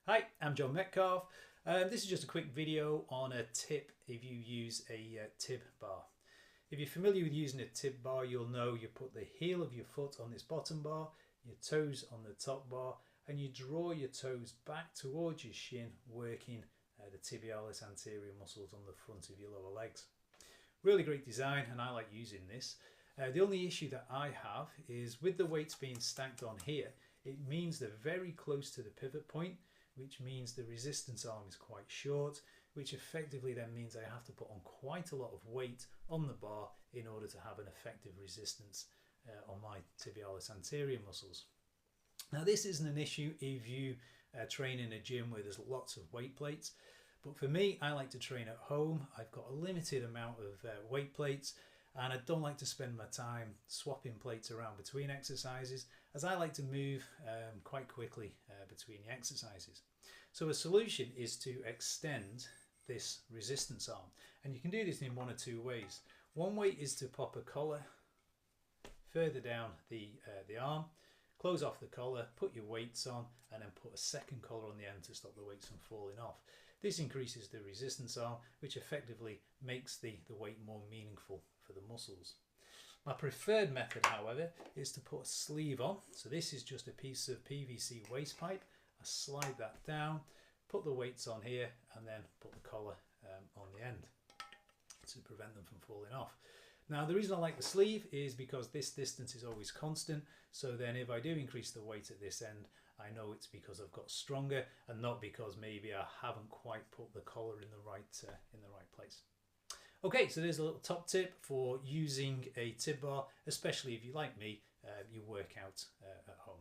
Hi, I'm John Metcalf. This is just a quick video on a tip if you use a Tib bar. If you're familiar with using a Tib bar, you'll know you put the heel of your foot on this bottom bar, your toes on the top bar, and you draw your toes back towards your shin, working the tibialis anterior muscles on the front of your lower legs. Really great design, and I like using this. The only issue that I have is with the weights being stacked on here, it means they're very close to the pivot point, which means the resistance arm is quite short, which effectively then means I have to put on quite a lot of weight on the bar in order to have an effective resistance on my tibialis anterior muscles. Now this isn't an issue if you train in a gym where there's lots of weight plates, but for me, I like to train at home. I've got a limited amount of weight plates, and I don't like to spend my time swapping plates around between exercises, as I like to move quite quickly between the exercises. So a solution is to extend this resistance arm, and you can do this in one or two ways. One way is to pop a collar further down the arm, close off the collar, put your weights on, and then put a second collar on the end to stop the weights from falling off. This increases the resistance arm, which effectively makes the weight more meaningful for the muscles. My preferred method, however, is to put a sleeve on. So this is just a piece of PVC waste pipe. I slide that down, put the weights on here, and then put the collar on the end to prevent them from falling off. Now the reason I like the sleeve is because this distance is always constant, so then if I do increase the weight at this end, I know it's because I've got stronger and not because maybe I haven't quite put the collar in the right place. Okay, so there's a little top tip for using a Tib bar, especially if you, like me, you work out at home.